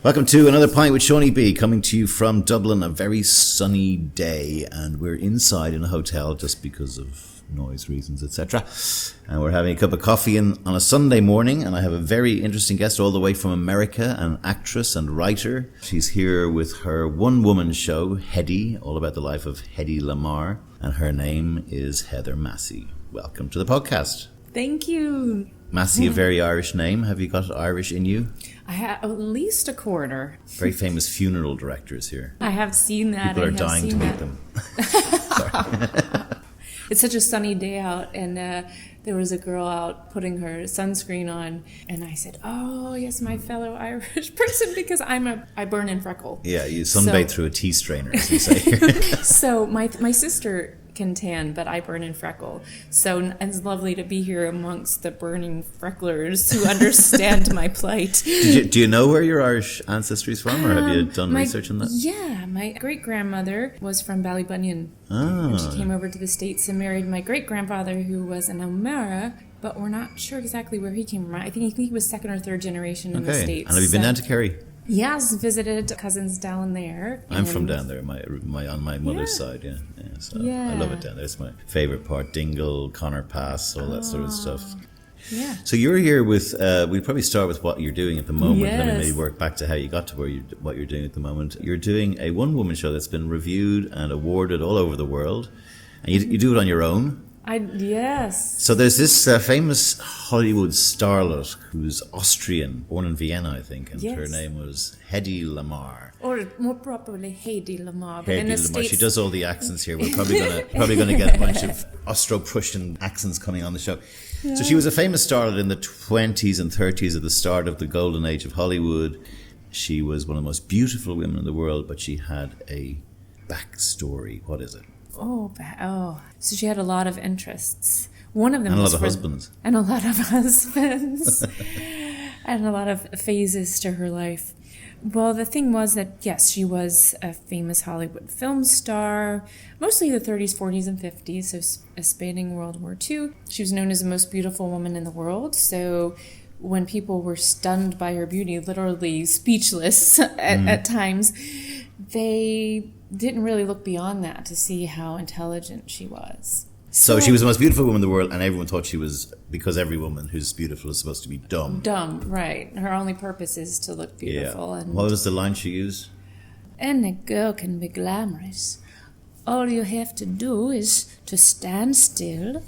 Welcome to another Pint with Seaniebee, coming to you from Dublin, a very sunny day, and we're inside in a hotel just because of noise reasons, etc. And we're having a cup of coffee on a Sunday morning, and I have a very interesting guest all the way from America, an actress and writer. She's here with her one-woman show, Hedy, all about the life of Hedy Lamarr, and her name is Heather Massie. Welcome to the podcast. Thank you. Massie, a very Irish name. Have you got Irish in you? I have at least a quarter. Very famous funeral directors here. I have seen that. People are dying to meet them. It's such a sunny day out, and there was a girl out putting her sunscreen on, and I said, "Oh, yes, my fellow Irish person," because I burn and freckle. Yeah, you sunbathe through a tea strainer, as we say here. So my sister can tan, but I burn and freckle. So it's lovely to be here amongst the burning frecklers who understand my plight. Do you know where your Irish ancestry is from, or have you done research on that? Yeah, my great-grandmother was from Ballybunion. Oh. And she came over to the States and married my great-grandfather, who was an O'Mara, but we're not sure exactly where he came from. I think he was second or third generation in the States. And have you been down to Kerry? Yes, visited cousins down there. I'm from down there, on my mother's side, yeah. So I love it down there. It's my favourite part. Dingle, Connor Pass, all that sort of stuff. Yeah. So you're here with, we'll probably start with what you're doing at the moment. Yes. Let me maybe work back to how you got to what you're doing at the moment. You're doing a one-woman show that's been reviewed and awarded all over the world. And you do it on your own. Yes. So there's this famous Hollywood starlet who's Austrian, born in Vienna, I think, and her name was Hedy Lamarr. Or more properly, Hedy Lamarr. Hedy Lamarr. She does all the accents here. We're probably gonna get a bunch of Austro-Prussian accents coming on the show. Yeah. So she was a famous starlet in the 20s and 30s at the start of the golden age of Hollywood. She was one of the most beautiful women in the world, but she had a backstory. What is it? So she had a lot of interests. One of them and a was lot of husbands. And a lot of husbands. And a lot of phases to her life. Well, the thing was that, yes, she was a famous Hollywood film star, mostly the 30s, 40s, and 50s, so spanning World War II. She was known as the most beautiful woman in the world, so when people were stunned by her beauty, literally speechless at times, they didn't really look beyond that to see how intelligent she was. So she was the most beautiful woman in the world, and everyone thought she was, because every woman who's beautiful is supposed to be dumb. Dumb, right. Her only purpose is to look beautiful. Yeah. And what was the line she used? Any girl can be glamorous. All you have to do is to stand still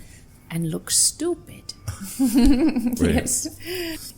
and look stupid. Yes.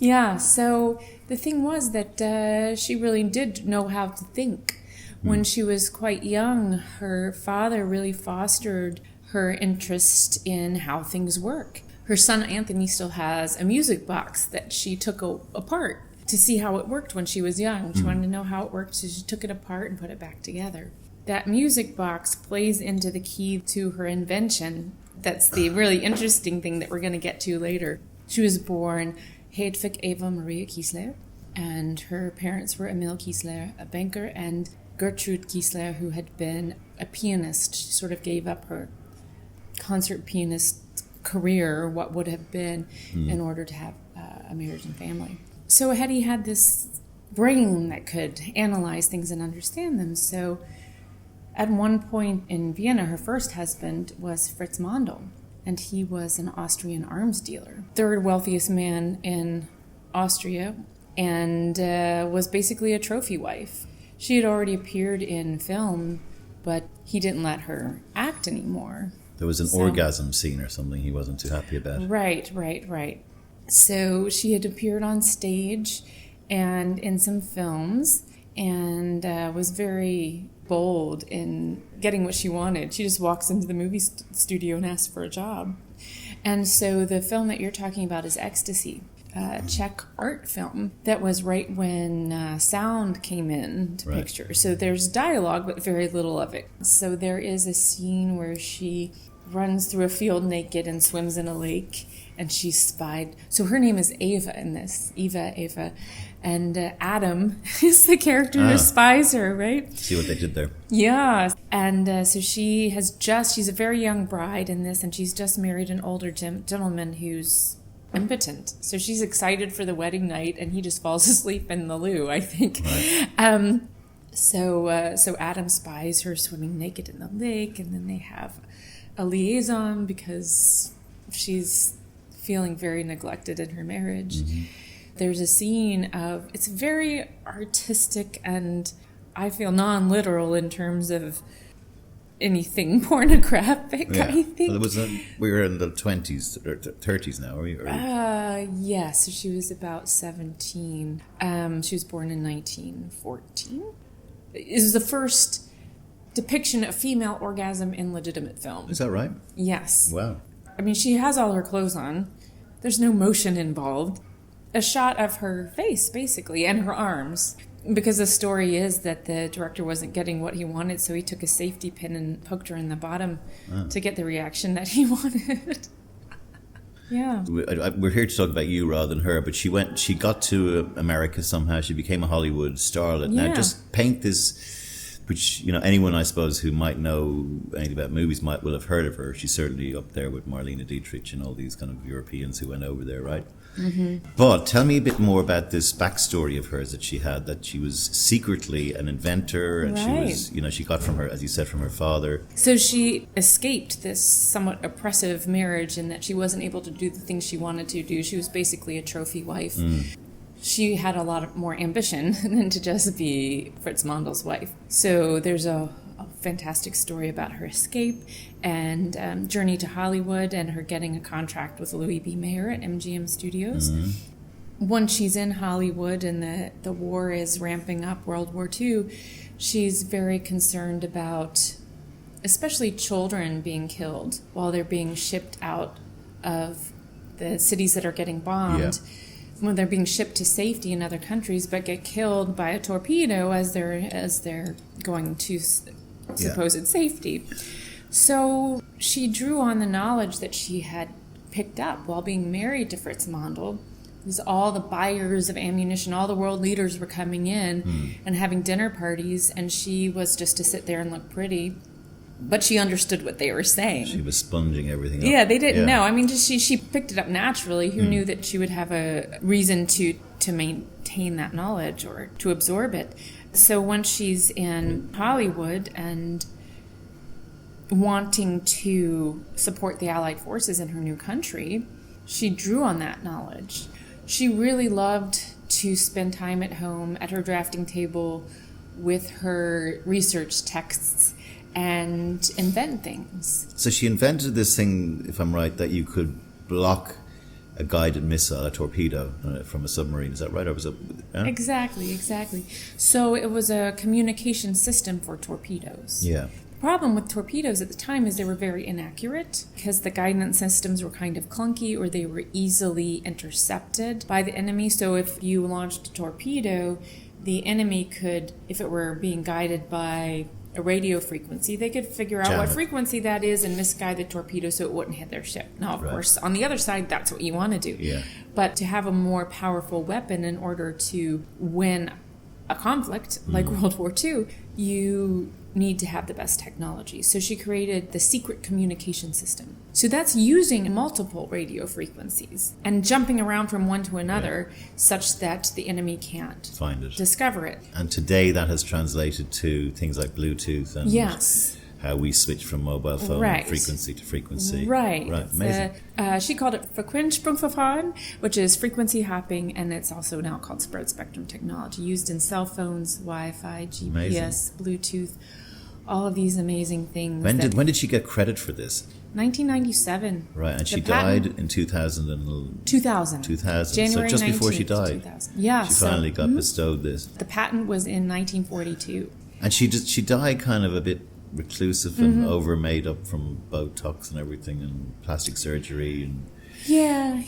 Yeah, so the thing was that she really did know how to think. When she was quite young, her father really fostered her interest in how things work. Her son Anthony still has a music box that she took apart to see how it worked when she was young. She wanted to know how it worked, so she took it apart and put it back together. That music box plays into the key to her invention. That's the really interesting thing that we're going to get to later. She was born Hedwig Eva Maria Kiesler, and her parents were Emil Kiesler, a banker, and Gertrude Kiesler, who had been a pianist. She sort of gave up her concert pianist career, what would have been, in order to have a marriage and family. So Hedy had this brain that could analyze things and understand them. So at one point in Vienna, her first husband was Fritz Mandl, and he was an Austrian arms dealer, third wealthiest man in Austria, and was basically a trophy wife. She had already appeared in film, but he didn't let her act anymore. There was an orgasm scene or something he wasn't too happy about. Right. So she had appeared on stage and in some films, and was very bold in getting what she wanted. She just walks into the movie studio and asks for a job. And so the film that you're talking about is Ecstasy, a Czech art film that was right when sound came into picture. So there's dialogue, but very little of it. So there is a scene where she runs through a field naked and swims in a lake, and she's spied. So her name is Eva in this, Eva. And Adam is the character who spies her, right? See what they did there. Yeah. And so she's a very young bride in this, and she's just married an older gentleman who's impotent. So she's excited for the wedding night, and he just falls asleep in the loo, I think. Right. So Adam spies her swimming naked in the lake, and then they have a liaison because she's feeling very neglected in her marriage. Mm-hmm. There's a scene of, it's very artistic and I feel non-literal in terms of anything pornographic, I think. Well, we were in the 20s or 30s now, are we? Yes, so she was about 17. She was born in 1914. It was the first depiction of female orgasm in legitimate film. Is that right? Yes. Wow. I mean, she has all her clothes on. There's no motion involved. A shot of her face, basically, and her arms. Because the story is that the director wasn't getting what he wanted, so he took a safety pin and poked her in the bottom to get the reaction that he wanted. Yeah. We're here to talk about you rather than her, but she got to America somehow. She became a Hollywood starlet. Yeah. Now, just paint this, which, anyone, I suppose, who might know anything about movies will have heard of her. She's certainly up there with Marlene Dietrich and all these kind of Europeans who went over there, right? Mm-hmm. But tell me a bit more about this backstory of hers that she had, that she was secretly an inventor, and right. She was, she got from her, as you said, from her father. So she escaped this somewhat oppressive marriage in that she wasn't able to do the things she wanted to do. She was basically a trophy wife. She had a lot more ambition than to just be Fritz Mandel's wife. So there's a fantastic story about her escape and journey to Hollywood and her getting a contract with Louis B. Mayer at MGM Studios. Mm-hmm. Once she's in Hollywood and the war is ramping up, World War II, she's very concerned about especially children being killed while they're being shipped out of the cities that are getting bombed. Yeah. When they're being shipped to safety in other countries, but get killed by a torpedo as they're going to supposed safety. So she drew on the knowledge that she had picked up while being married to Fritz Mandel. It was all the buyers of ammunition, all the world leaders were coming in and having dinner parties, and she was just to sit there and look pretty. But she understood what they were saying. She was sponging everything up. Yeah, they didn't know. I mean, just she picked it up naturally. Who knew that she would have a reason to maintain that knowledge or to absorb it? So once she's in Hollywood and wanting to support the Allied forces in her new country, she drew on that knowledge. She really loved to spend time at home at her drafting table with her research texts and invent things. So she invented this thing, if I'm right, that you could block a guided missile, a torpedo from a submarine. Is that right? Or was it? Exactly. So it was a communication system for torpedoes. Yeah. The problem with torpedoes at the time is they were very inaccurate because the guidance systems were kind of clunky or they were easily intercepted by the enemy. So if you launched a torpedo, the enemy could, if it were being guided by a radio frequency, they could figure out what frequency that is and misguide the torpedo so it wouldn't hit their ship. Now, of course, on the other side, that's what you want to do. Yeah. But to have a more powerful weapon in order to win a conflict like World War II, you need to have the best technology. So she created the secret communication system. So that's using multiple radio frequencies and jumping around from one to another such that the enemy can't find it, discover it. And today that has translated to things like Bluetooth and how we switch from mobile phone frequency to frequency. Right. Amazing. She called it Frequenzsprungverfahren, which is frequency hopping, and it's also now called spread spectrum technology, used in cell phones, Wi-Fi, GPS, Bluetooth, all of these amazing things. When did she get credit for this? 1997. Right, and she died in 2000. 2000. So January just before 19th, she died. 2000. Yeah. She finally got bestowed this. The patent was in 1942. And she died kind of a bit reclusive and over made up from Botox and everything and plastic surgery and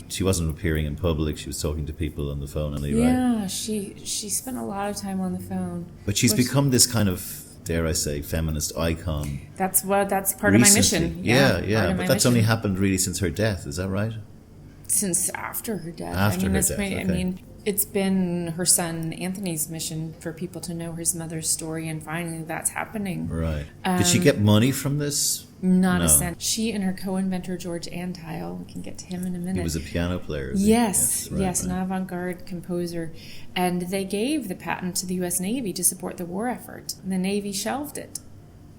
she wasn't appearing in public. She was talking to people on the phone only, right? Yeah, she spent a lot of time on the phone. But she's become this kind of, dare I say, feminist icon. That's part of my mission. Yeah. But that's only happened really since her death. Is that right? Since after her death. Okay. I mean, it's been her son Anthony's mission for people to know his mother's story, and finally that's happening. Right. Did she get money from this? Not No. a cent. She and her co-inventor, George Antile, we can get to him in a minute. He was a piano player. Yes, right. an avant-garde composer. And they gave the patent to the U.S. Navy to support the war effort. And the Navy shelved it.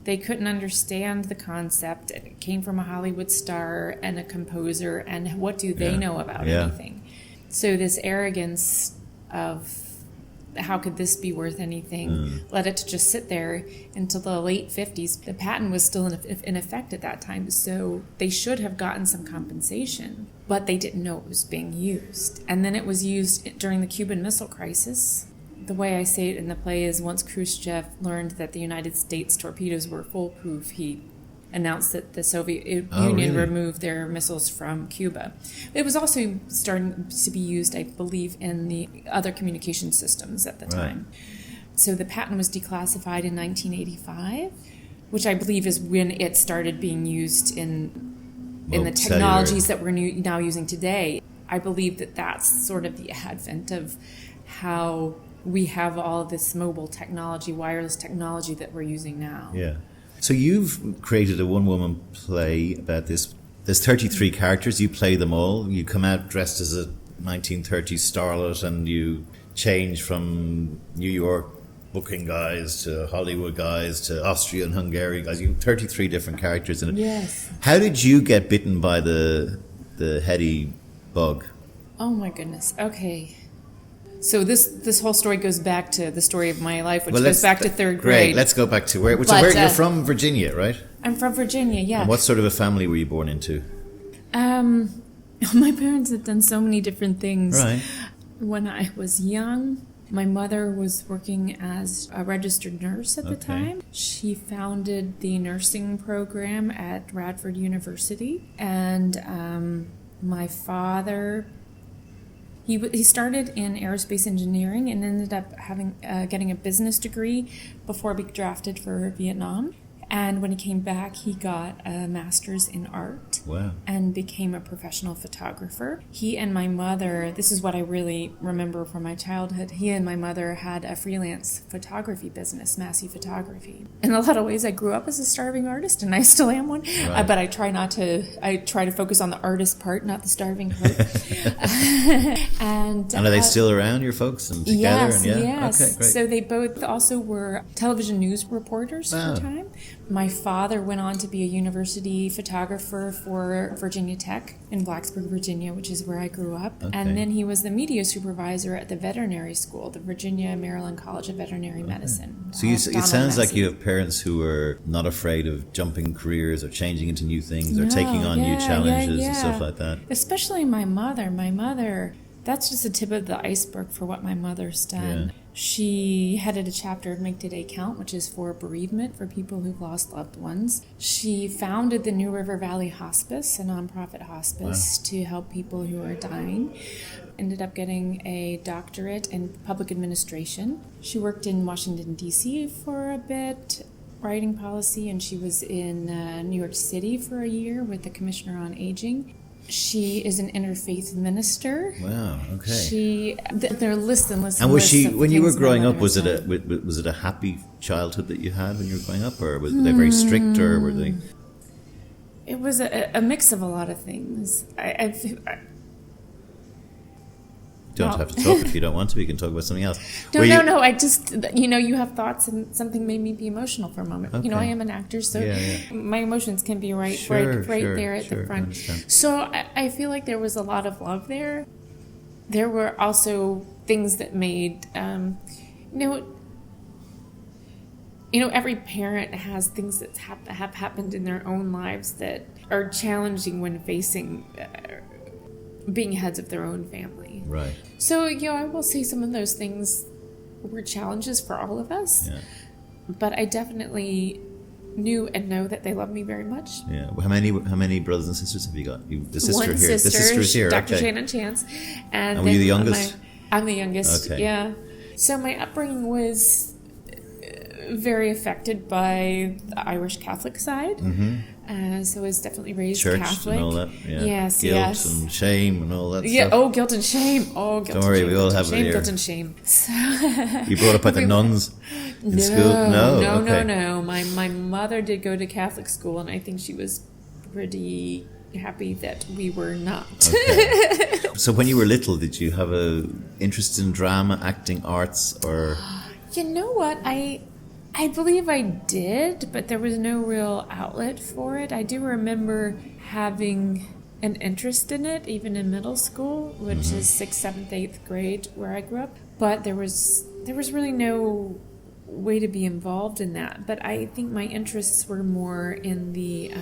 They couldn't understand the concept. It came from a Hollywood star and a composer, and what do they know about anything? So this arrogance of how could this be worth anything led it to just sit there until the late 50s. The patent was still in effect at that time, so they should have gotten some compensation, but they didn't know it was being used. And then it was used during the Cuban Missile Crisis. The way I say it in the play is once Khrushchev learned that the United States torpedoes were foolproof, he announced that the Soviet Union removed their missiles from Cuba. It was also starting to be used, I believe, in the other communication systems at the time. So the patent was declassified in 1985, which I believe is when it started being used in the technologies that we're now using today. I believe that that's sort of the advent of how we have all this mobile technology, wireless technology that we're using now. Yeah. So you've created a one-woman play about this. There's 33 characters. You play them all. You come out dressed as a 1930s starlet, and you change from New York booking guys to Hollywood guys to Austrian Hungary guys. You have 33 different characters in it. Yes. How did you get bitten by the Hedy bug? Oh my goodness. Okay. So this whole story goes back to the story of my life, which goes back to third grade. Great, let's go back to where you're from, Virginia, right? I'm from Virginia, yeah. And what sort of a family were you born into? My parents had done so many different things. Right. When I was young, my mother was working as a registered nurse at the time. She founded the nursing program at Radford University. And my father... He started in aerospace engineering and ended up getting a business degree before being drafted for Vietnam. And when he came back, he got a master's in art. Wow. And became a professional photographer. He and my mother, this is what I really remember from my childhood, he and my mother had a freelance photography business, Massie Photography. In a lot of ways, I grew up as a starving artist, and I still am one. Right. But I try to focus on the artist part, not the starving part. And are they still around, your folks, and together? Yes, and yes. Okay, great. So they both also were television news reporters for a time. My father went on to be a university photographer for Virginia Tech in Blacksburg, Virginia, which is where I grew up. Okay. And then he was the media supervisor at the veterinary school, the Virginia Maryland College of Veterinary Medicine. So it sounds like you have parents who are not afraid of jumping careers or changing into new things or taking on new challenges and stuff like that. Especially my mother. My mother, that's just the tip of the iceberg for what my mother's done. Yeah. She headed a chapter of Make Today Count, which is for bereavement for people who've lost loved ones. She founded the New River Valley Hospice, a nonprofit hospice, to help people who are dying. Ended up getting a doctorate in public administration. She worked in Washington, D.C. for a bit, writing policy, and she was in New York City for a year with the Commissioner on Aging. She is an interfaith minister. Wow. Okay. There are lists and lists. And was she, when you were growing up, was it a happy childhood that you had when you were growing up, or were they very strict, or were they? It was a mix of a lot of things. Don't have to talk if you don't want to. You can talk about something else. No. I just, you have thoughts, and something made me be emotional for a moment. Okay. I am an actor, so my emotions can be right there at the front. So I feel like there was a lot of love there. There were also things that made, every parent has things that have happened in their own lives that are challenging when facing being heads of their own family. Right. So, I will say some of those things were challenges for all of us. Yeah. But I definitely knew and know that they love me very much. Yeah. Well, how many brothers and sisters have you got? The sister One here. Sister, the sister is here. Dr. Shannon Chance. And were you the youngest? I'm the youngest. Okay. Yeah. So my upbringing was very affected by the Irish Catholic side. Mm-hmm. So I was definitely raised Church Catholic. and all that. Yeah. Yes, Guilt yes. and shame and all that Yeah. stuff. Oh, guilt and shame. Oh, guilt Don't worry, and shame. we all guilt have and it shame. here. Guilt and shame. So You brought up by the nuns in school? No. My mother did go to Catholic school, and I think she was pretty happy that we were not. Okay. So when you were little, did you have a interest in drama, acting, arts, or? You know what? I believe I did, but there was no real outlet for it. I do remember having an interest in it, even in middle school, which is 6th, 7th, 8th grade, where I grew up. But there was really no way to be involved in that. But I think my interests were more in the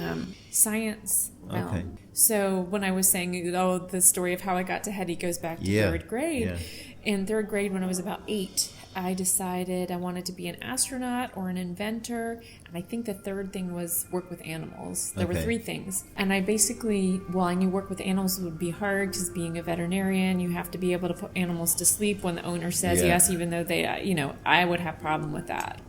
science realm. Okay. So when I was saying, the story of how I got to Hedy goes back to 3rd grade. Yeah. In 3rd grade, when I was about 8, I decided I wanted to be an astronaut or an inventor. And I think the 3rd thing was work with animals. There were 3 things. And I basically, I knew work with animals would be hard because being a veterinarian, you have to be able to put animals to sleep when the owner says yes, even though they, I would have problem with that.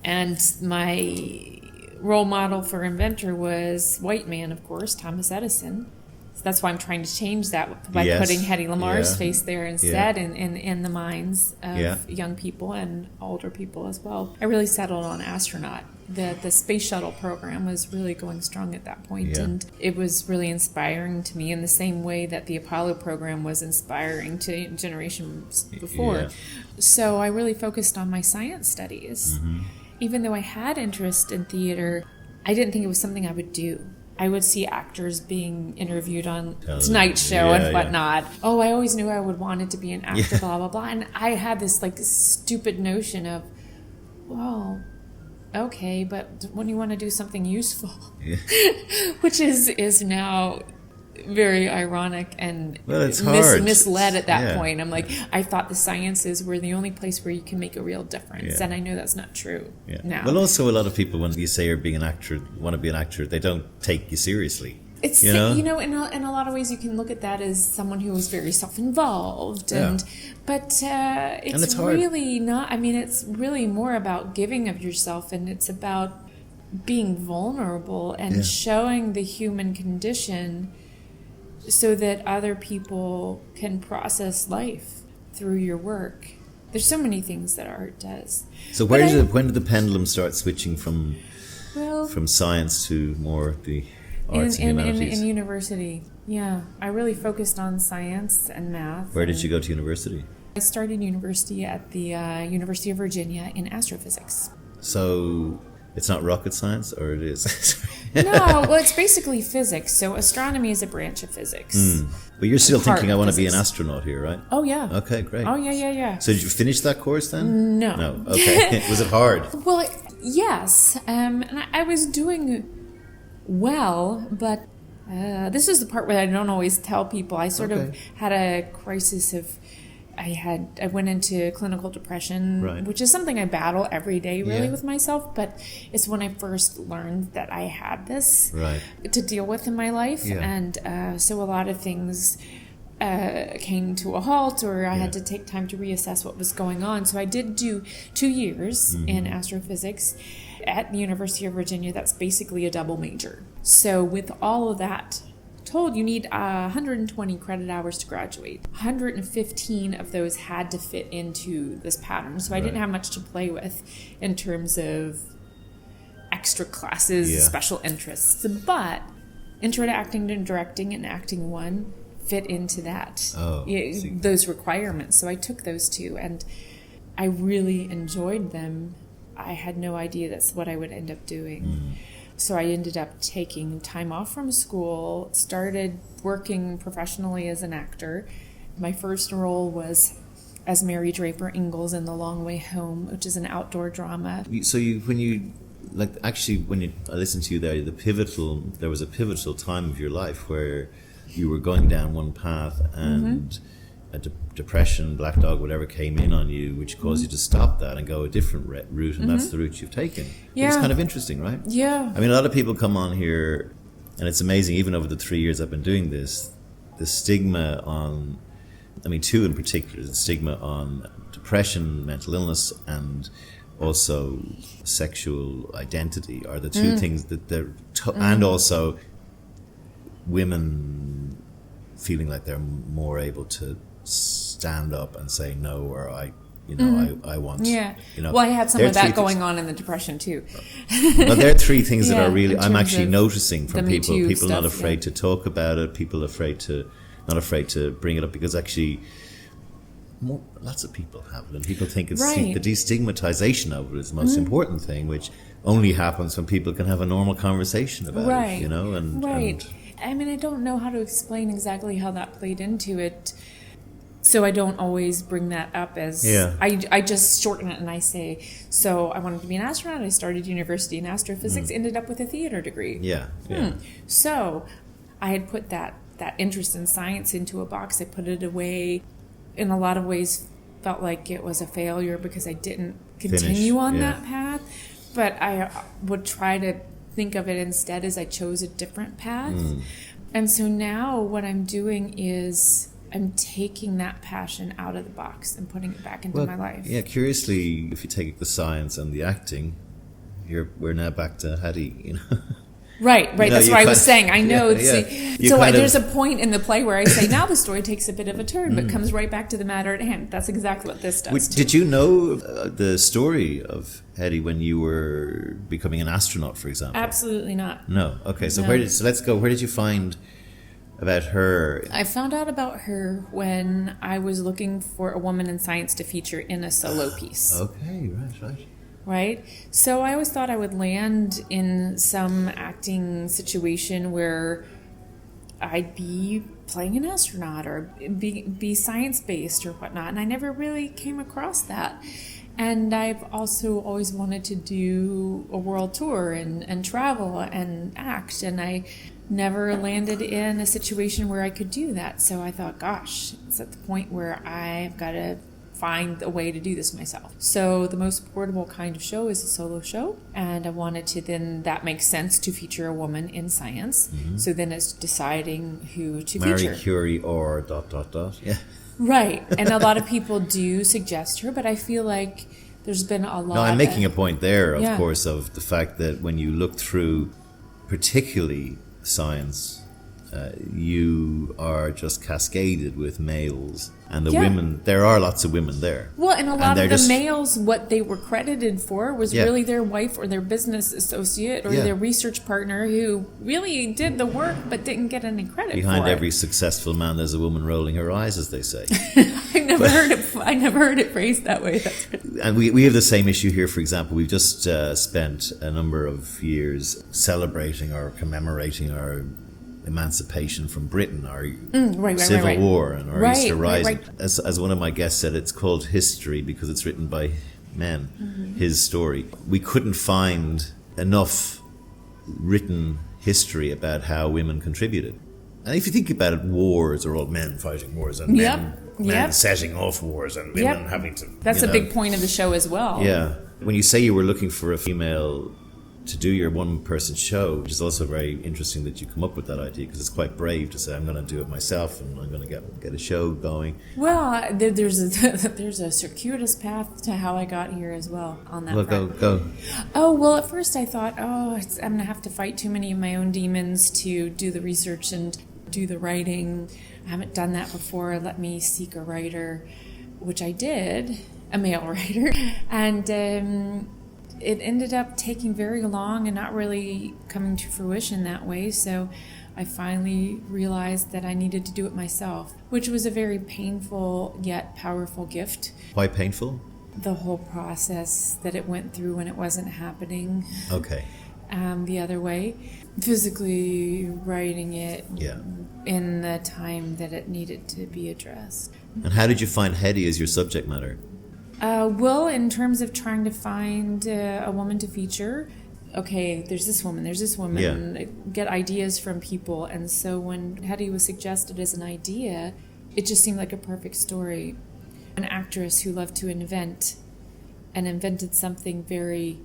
And my role model for inventor was white man, of course, Thomas Edison. So that's why I'm trying to change that by putting Hedy Lamarr's face there instead in the minds of young people and older people as well. I really settled on astronaut. The space shuttle program was really going strong at that point, and it was really inspiring to me in the same way that the Apollo program was inspiring to generations before. Yeah. So I really focused on my science studies. Even though I had interest in theater, I didn't think it was something I would do. I would see actors being interviewed on Tonight Show and whatnot. Oh, I always knew I would want it to be an actor, blah, blah, blah. And I had this stupid notion of, well, okay, but when you want to do something useful, which is now very ironic and it's hard. misled at that point. I'm like, I thought the sciences were the only place where you can make a real difference, and I know that's not true now. Well, also a lot of people, when you say you're being an actor, want to be an actor, they don't take you seriously. It's in a lot of ways you can look at that as someone who is very self-involved, but it's really not. I mean, it's really more about giving of yourself, and it's about being vulnerable and showing the human condition, so that other people can process life through your work. There's so many things that art does. So when did the pendulum start switching from science to more the arts and humanities? In university, I really focused on science and math. Where did you go to university? I started university at the University of Virginia in astrophysics. So it's not rocket science, or it is? No, well, it's basically physics. So astronomy is a branch of physics. But you're still thinking, I want to be an astronaut here, right? Oh, yeah. Okay, great. Oh, yeah. So did you finish that course then? No. No, okay. Was it hard? Well, yes. And I was doing well, but this is the part where I don't always tell people. I sort of had a crisis of... I went into clinical depression, which is something I battle every day really with myself, but it's when I first learned that I had this to deal with in my life. And so a lot of things came to a halt, or I had to take time to reassess what was going on. So I did do 2 years in astrophysics at the University of Virginia. That's basically a double major. So with all of that told, you need 120 credit hours to graduate. 115 of those had to fit into this pattern. So I didn't have much to play with in terms of extra classes, special interests. But Intro to Acting and Directing and Acting 1 fit into that, those requirements. So I took those 2, and I really enjoyed them. I had no idea that's what I would end up doing. So I ended up taking time off from school, started working professionally as an actor. My first role was as Mary Draper Ingalls in The Long Way Home, which is an outdoor drama. So when I listened to you there, there was a pivotal time of your life where you were going down one path and a depression, black dog, whatever came in on you, which caused you to stop that and go a different route, and that's the route you've taken. It's kind of interesting, right? Yeah. I mean, a lot of people come on here, and it's amazing, even over the 3 years I've been doing this, the stigma on, 2 in particular, the stigma on depression, mental illness, and also sexual identity are the two things that and also women feeling like they're more able to stand up and say no, or I want. Yeah. You know, well, I had some of that things- going on in the Depression too. But there are three things that Yeah, are really in I'm terms actually of noticing from the Me people. Too People not stuff, afraid yeah. to talk about it. People not afraid to bring it up, because actually lots of people have it, and people think it's Right. the destigmatization of it is the most important thing, which only happens when people can have a normal conversation about Right. it. You know, and Right. I mean, I don't know how to explain exactly how that played into it. So I don't always bring that up as Yeah. I just shorten it and I say, so I wanted to be an astronaut. I started university in astrophysics, ended up with a theater degree. yeah. So I had put that interest in science into a box. I put it away. In a lot of ways, felt like it was a failure because I didn't continue on that path. But I would try to think of it instead as I chose a different path. And so now what I'm doing is I'm taking that passion out of the box and putting it back into my life. Yeah, curiously, if you take the science and the acting, we're now back to Hedy, you know. Right. You know, That's you what I kind was of- saying. I know. yeah. You So kind there's of- a point in the play where I say, now the story takes a bit of a turn, but comes right back to the matter at hand. That's exactly what this does. too. Did you know the story of Hedy when you were becoming an astronaut, for example? Absolutely not. No. Okay. So No. let's go. Where did you find about her? I found out about her when I was looking for a woman in science to feature in a solo piece. Okay. Right. Right? So I always thought I would land in some acting situation where I'd be playing an astronaut or be science-based or whatnot, and I never really came across that. And I've also always wanted to do a world tour and travel and act, and I never landed in a situation where I could do that. So I thought, gosh, it's at the point where I've got to find a way to do this myself. So the most portable kind of show is a solo show, and I wanted to then, that makes sense to feature a woman in science. So then it's deciding who to Marie feature. Curie or ... Yeah. Right. And a lot of people do suggest her, but I feel like there's been a lot. No, I'm making a point there, of Yeah. course, of the fact that when you look through, particularly science, you are just cascaded with males, and the Yeah. women. There are lots of women there. Well, and a lot they're of the just- males, what they were credited for was Yeah. really their wife or their business associate or Yeah. their research partner who really did the work but didn't get any credit Behind for every it. successful man, there's a woman rolling her eyes, as they say. I never heard it phrased that way. That's And we have the same issue here. For example, we've just spent a number of years celebrating or commemorating our emancipation from Britain, our Civil right. War and our Right, Easter right, Rising. right. As one of my guests said, it's called history because it's written by men, his story. We couldn't find enough written history about how women contributed. And if you think about it, wars are all men fighting wars and men Yep. setting off wars and women having to... That's you a know. big point of the show as well. Yeah. When you say you were looking for a female to do your one-person show, which is also very interesting that you come up with that idea, because it's quite brave to say, I'm going to do it myself and I'm going to get a show going. Well, there's a circuitous path to how I got here as well on that Well, front. go. Oh, well, at first I thought, I'm going to have to fight too many of my own demons to do the research and do the writing. I haven't done that before. Let me seek a writer, which I did, a male writer. And it ended up taking very long and not really coming to fruition that way. So I finally realized that I needed to do it myself, which was a very painful yet powerful gift. Why painful? The whole process that it went through when it wasn't happening Okay. the other way. Physically writing it Yeah. in the time that it needed to be addressed. And how did you find Hedy as your subject matter? Well, in terms of trying to find a woman to feature, okay, there's this woman, get ideas from people. And so when Hedy was suggested as an idea, it just seemed like a perfect story. An actress who loved to invent and invented something very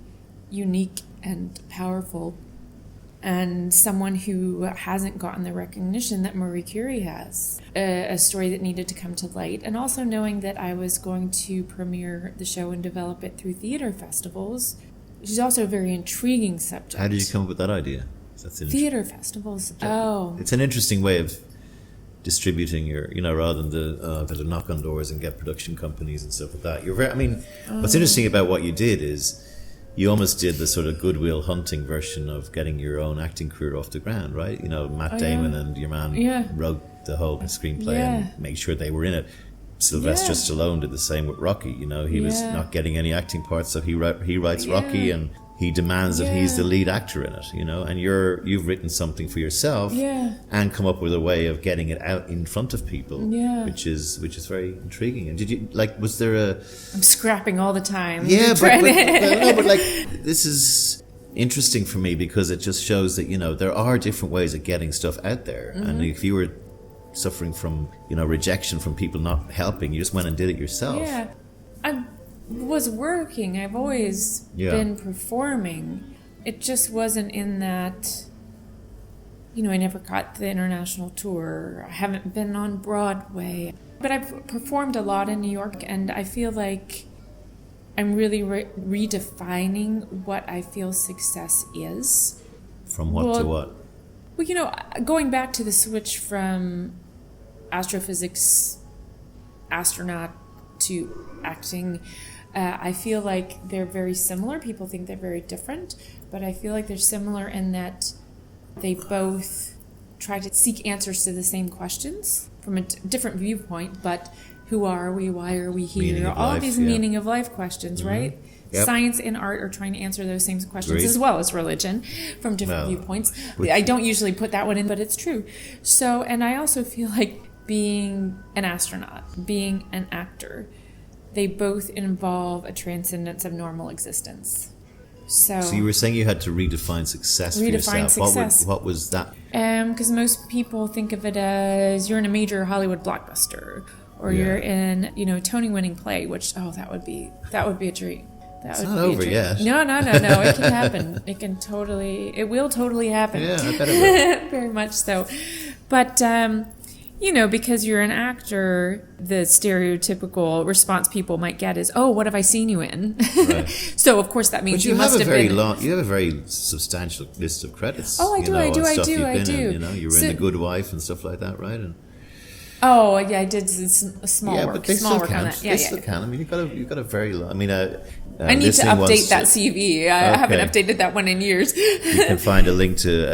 unique and powerful and someone who hasn't gotten the recognition that Marie Curie has. A story that needed to come to light, and also knowing that I was going to premiere the show and develop it through theater festivals, which is also a very intriguing subject. How did you come up with that idea? That's theater festivals. It's an interesting way of distributing your, rather than the knock on doors and get production companies and stuff like that. What's interesting about what you did is you almost did the sort of Goodwill Hunting version of getting your own acting career off the ground, right? Matt Damon and your man wrote the whole screenplay and made sure they were in it. Sylvester Stallone did the same with Rocky. He was not getting any acting parts, so he writes Rocky, and he demands that he's the lead actor in it. And you've written something for yourself and come up with a way of getting it out in front of people, which is very intriguing. And did you was there a? I'm scrapping all the time. Yeah, but this is interesting for me because it just shows that there are different ways of getting stuff out there, and if you were suffering from rejection from people not helping, you just went and did it yourself. I was working. I've always been performing. It just wasn't in that, I never got the international tour. I haven't been on Broadway, but I've performed a lot in New York, and I feel like I'm really redefining what I feel success is. From what to what? Well, going back to the switch from astrophysics astronaut to acting, I feel like they're very similar. People think they're very different, but I feel like they're similar in that they both try to seek answers to the same questions from a different viewpoint, but who are we? Why are we here? All of these meaning of life questions, right? Yep. Science and art are trying to answer those same questions as well as religion from different viewpoints. I don't usually put that one in, but it's true. So, and I also feel like being an astronaut, being an actor, they both involve a transcendence of normal existence. So you were saying you had to redefine success for yourself. Success. What was that? Because most people think of it as you're in a major Hollywood blockbuster, or you're in, a Tony-winning play, which that would be a dream. It's not over yet. No. It can happen. It will totally happen. Yeah, I bet it will. Very much so. But, because you're an actor, the stereotypical response people might get is, "Oh, what have I seen you in?" Right. So, of course, that means you must have been... You have a very substantial list of credits. Oh, I do. You were in The Good Wife and stuff like that, right? I did a small work. But they still count. They still count. I mean, you've got a very long... I need to update that CV. I haven't updated that one in years. You can find a link to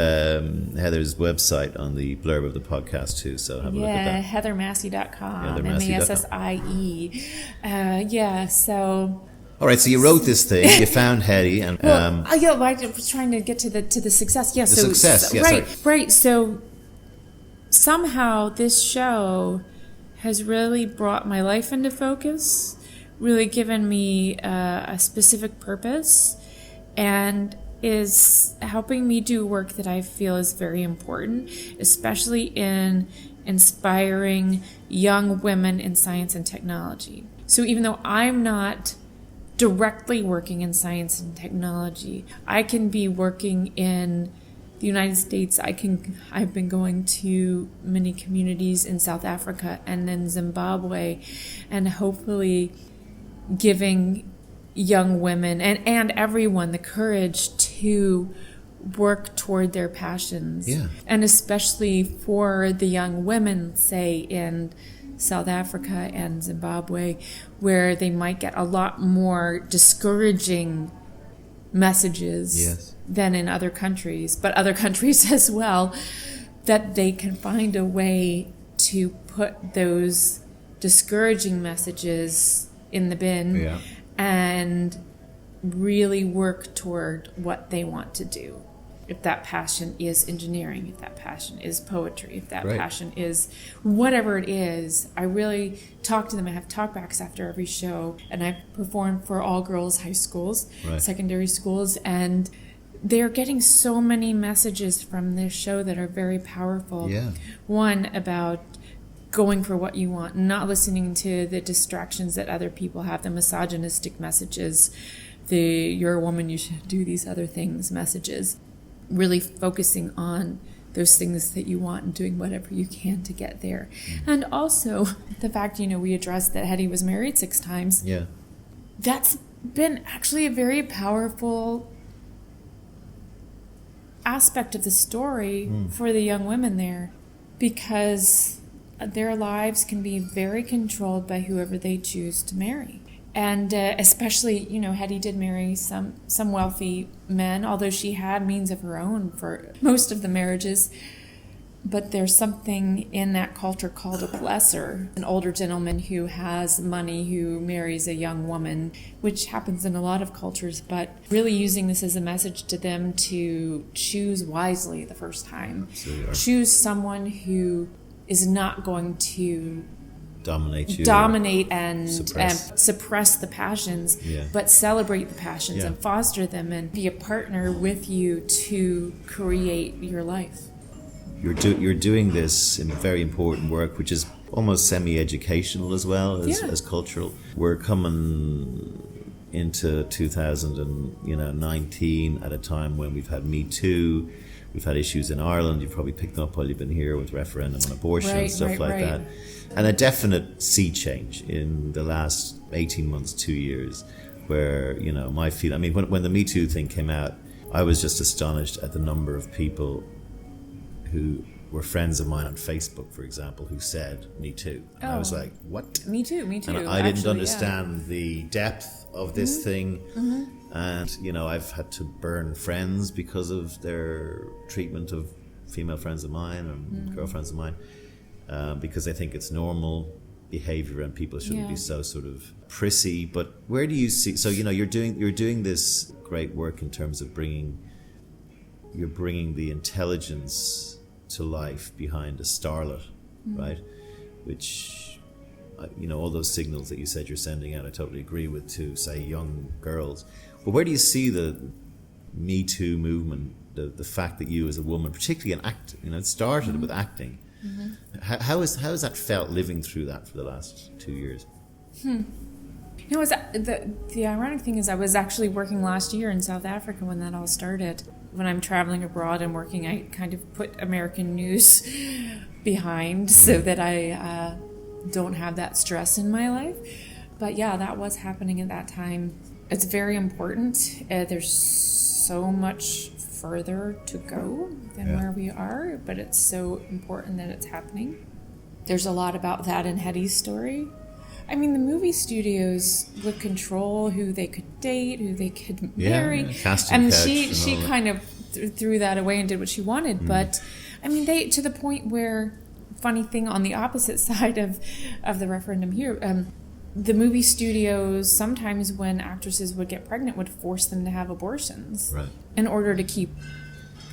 Heather's website on the blurb of the podcast too, so have a look at that. heathermassie.com, Massie. So... All right, so you wrote this thing, you found Hedy, and... I was trying to get to the success. Yeah, success, right. So somehow this show has really brought my life into focus, really given me a specific purpose, and is helping me do work that I feel is very important, especially in inspiring young women in science and technology. So even though I'm not directly working in science and technology, I can be working in the United States. I've been going to many communities in South Africa and in Zimbabwe, and hopefully giving young women and everyone the courage to work toward their passions. Yeah. And especially for the young women, say, in South Africa and Zimbabwe, where they might get a lot more discouraging messages than in other countries, but other countries as well, that they can find a way to put those discouraging messages in the bin and really work toward what they want to do. If that passion is engineering, if that passion is poetry, if that passion is whatever it is, I really talk to them. I have talkbacks after every show, and I perform for all girls high schools, secondary schools, and they're getting so many messages from this show that are very powerful. Yeah. One, about going for what you want, not listening to the distractions that other people have, the misogynistic messages, the "you're a woman, you should do these other things" messages. really focusing on those things that you want and doing whatever you can to get there. And also the fact, we addressed that Hedy was married 6 times. Yeah. That's been actually a very powerful aspect of the story for the young women there, because their lives can be very controlled by whoever they choose to marry. And especially, Hedy did marry some wealthy men, although she had means of her own for most of the marriages. But there's something in that culture called a blesser, an older gentleman who has money who marries a young woman, which happens in a lot of cultures, but really using this as a message to them to choose wisely the first time. Choose someone who is not going to dominate and suppress the passions, but celebrate the passions and foster them and be a partner with you to create your life. You're doing this in very important work, which is almost semi-educational as well as cultural. We're coming into 2019 at a time when we've had Me2, we've had issues in Ireland. You've probably picked up while you've been here with referendum on abortion and stuff like that. And a definite sea change in the last 18 months, 2 years, where, my feel, when the Me Too thing came out, I was just astonished at the number of people who were friends of mine on Facebook, for example, who said Me Too. And I was like, what? Me too. And I didn't understand the depth of this thing. And, I've had to burn friends because of their treatment of female friends of mine and girlfriends of mine. Because I think it's normal behavior and people shouldn't be so sort of prissy. But where do you see? So you're doing this great work in terms of bringing the intelligence to life behind a starlet, right? Which all those signals that you said you're sending out, I totally agree with, to say young girls. But where do you see the Me Too movement? The fact that you as a woman, particularly in acting, it started with acting. How has that felt living through that for the last 2 years? The ironic thing is I was actually working last year in South Africa when that all started. When I'm traveling abroad and working, I kind of put American news behind so that I don't have that stress in my life. But that was happening at that time. It's very important. There's so much further to go than where we are, but it's so important that it's happening. There's a lot about that in Hedy's story. The movie studios would control who they could date, who they could marry, and she kind of threw that away and did what she wanted. But they, to the point where, funny thing on the opposite side of the referendum here, the movie studios sometimes, when actresses would get pregnant, would force them to have abortions in order to keep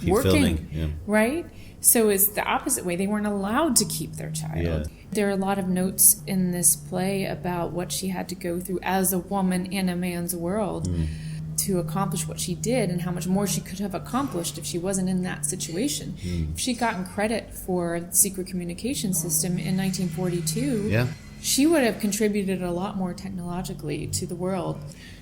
working, filming, right? So it's the opposite way. They weren't allowed to keep their child. There are a lot of notes in this play about what she had to go through as a woman in a man's world to accomplish what she did, and how much more she could have accomplished if she wasn't in that situation. If she'd gotten credit for the secret communication system in 1942, she would have contributed a lot more technologically to the world.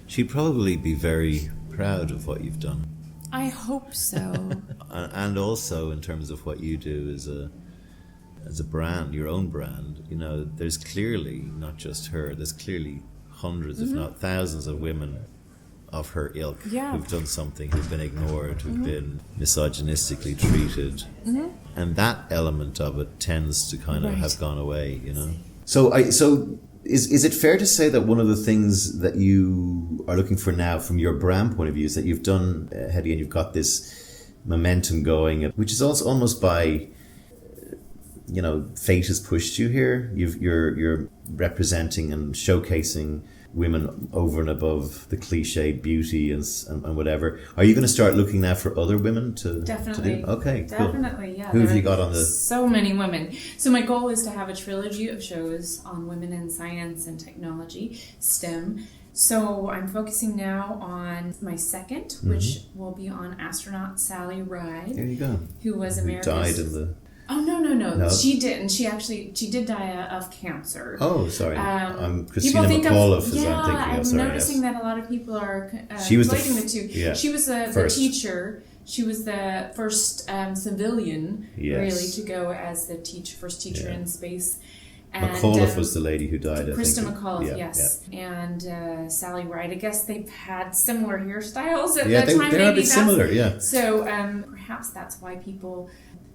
She'd probably be very proud of what you've done. I hope so. And also in terms of what you do as a brand, your own brand, there's clearly not just her, there's clearly hundreds, if not thousands of women of her ilk who've done something, who've been ignored, who've been misogynistically treated. And that element of it tends to kind of have gone away, So is it fair to say that one of the things that you are looking for now from your brand point of view is that you've done, Hedy, and you've got this momentum going, which is also almost by, fate has pushed you here. You're representing and showcasing women over and above the cliched beauty and whatever. Are you going to start looking now for other women to do? Okay, cool. Definitely, yeah. Who have you got on the... So many women. So my goal is to have a trilogy of shows on women in science and technology, STEM. So I'm focusing now on my second, which will be on astronaut Sally Ride. There you go. Who was America's... Who died in the... Oh, no. She didn't. She did die of cancer. Oh, sorry. I'm Christina McAuliffe is I'm thinking of. I'm noticing that a lot of people are she was conflating the two. Yeah, she was the teacher. She was the first civilian, Yes. really, to go as the first teacher in space. And, McAuliffe was the lady who died, I Krista think. McAuliffe, yes. Yeah. And Sally Ride. I guess they've had similar hairstyles at that time. They're a bit similar, yeah. So perhaps that's why people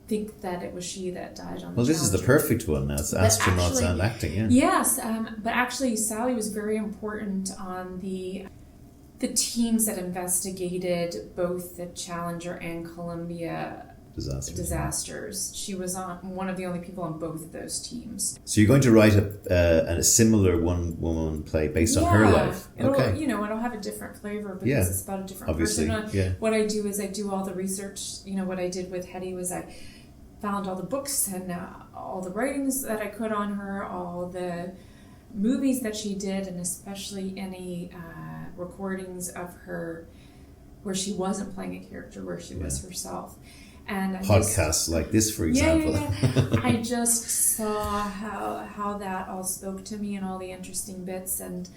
think that it was she that died on the Well, this is the perfect one now. It's astronauts and acting, yeah. Yes, but actually Sally was very important on the teams that investigated both the Challenger and Columbia disasters. She was on one of the only people on both of those teams. So you're going to write a similar one-woman play based on her life. Okay. It'll have a different flavor because it's about a different person. What I do is I do all the research. What I did with Hedy was I found all the books and all the writings that I could on her, all the movies that she did, and especially any recordings of her where she wasn't playing a character, where she was herself. And podcasts like this, for example. I just saw how that all spoke to me and all the interesting bits, and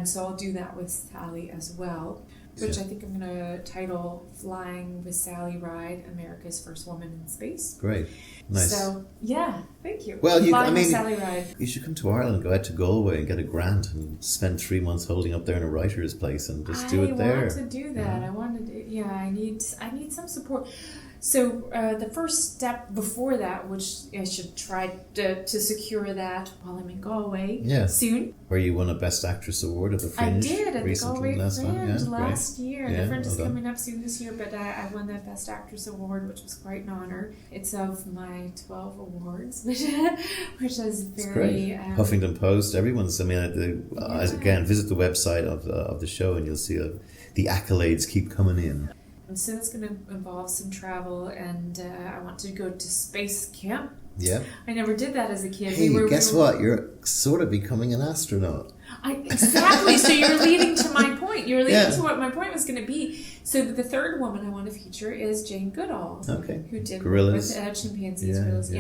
so I'll do that with Sally as well, which I think I'm going to title Flying with Sally Ride, America's First Woman in Space. Great. Nice. So, thank you. Well, with Sally Ride. You should come to Ireland, go out to Galway and get a grant and spend 3 months holding up there in a writer's place and just do it there. I want to do that. I want to I need some support. So the first step before that, which I should try to secure that while I'm in Galway soon. Where you won a Best Actress Award at the Fringe. I did, at the Galway Fringe last year. Yeah, the Fringe is coming up soon this year, but I won that Best Actress Award, which was quite an honor. It's of my 12 awards, which is very... Huffington Post, everyone's... again, visit the website of the show and you'll see the accolades keep coming in. So it's going to involve some travel, and I want to go to space camp. Yeah. I never did that as a kid. Hey, guess what? You're sort of becoming an astronaut. Exactly. So you're leading to my point. You're leading to what my point was going to be. So the third woman I want to feature is Jane Goodall. Okay. Who did Gorillas. With chimpanzees. Gorillas,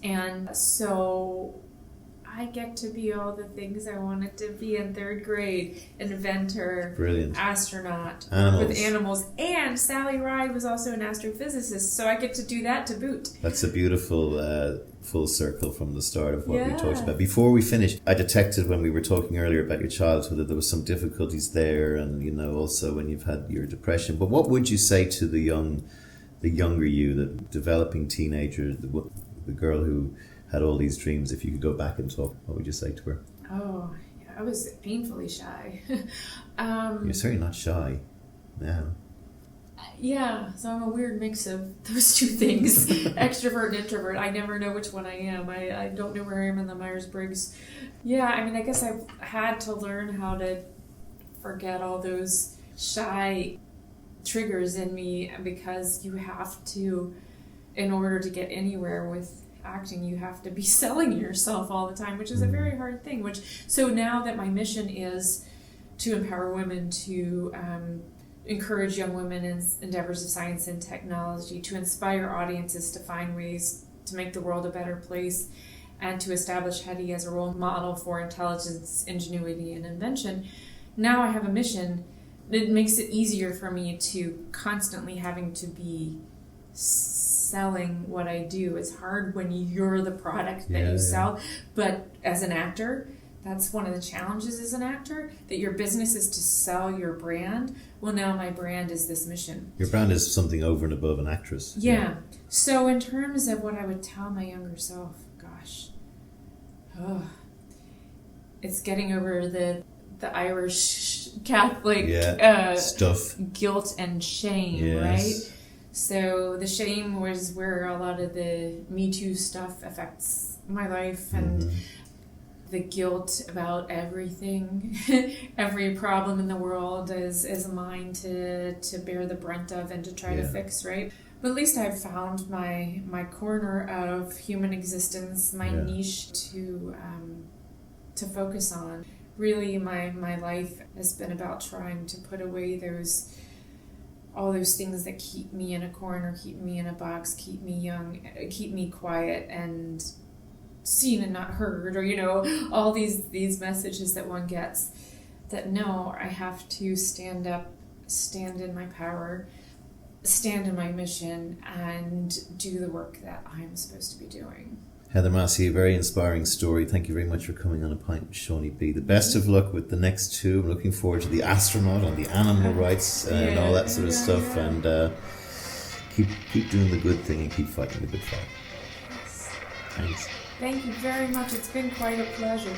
And so I get to be all the things I wanted to be in third grade. Inventor. Brilliant. Astronaut. Animals. With animals. And Sally Ride was also an astrophysicist, so I get to do that to boot. That's a beautiful full circle from the start of what we talked about. Before we finish, I detected when we were talking earlier about your childhood that there was some difficulties there, and also when you've had your depression. But what would you say to the younger you, the developing teenager, the girl who had all these dreams? If you could go back and talk, what would you say to her? Oh, I was painfully shy. You're certainly not shy now. Yeah, so I'm a weird mix of those two things, extrovert and introvert. I never know which one I am. I don't know where I am in the Myers-Briggs. Yeah, I guess I've had to learn how to forget all those shy triggers in me, because you have to, in order to get anywhere with acting, you have to be selling yourself all the time, which is a very hard thing. So now that my mission is to empower women, to encourage young women in endeavors of science and technology, to inspire audiences to find ways to make the world a better place, and to establish Hedy as a role model for intelligence, ingenuity, and invention. Now I have a mission that makes it easier for me to constantly having to be selling what I do. It's hard when you're the product that you sell, but as an actor, that's one of the challenges as an actor, that your business is to sell your brand. Well, now my brand is this mission. Your brand is something over and above an actress. Yeah. So in terms of what I would tell my younger self, gosh, it's getting over the Irish Catholic stuff, guilt and shame, right? So the shame was where a lot of the Me2 stuff affects my life, and the guilt about everything, every problem in the world is mine to bear the brunt of and to try to fix, right? But at least I've found my corner of human existence, my niche to focus on. Really, my life has been about trying to put away all those things that keep me in a corner, keep me in a box, keep me young, keep me quiet and seen and not heard, or all these messages that one gets, that no, I have to stand up, stand in my power, stand in my mission and do the work that I'm supposed to be doing. Heather Massie, a very inspiring story. Thank you very much for coming on A Pint with Seaniebee. The best of luck with the next two. I'm looking forward to the astronaut and the animal rights and all that sort of stuff. And keep doing the good thing and keep fighting the good fight. Yes. Thanks. Thank you very much. It's been quite a pleasure.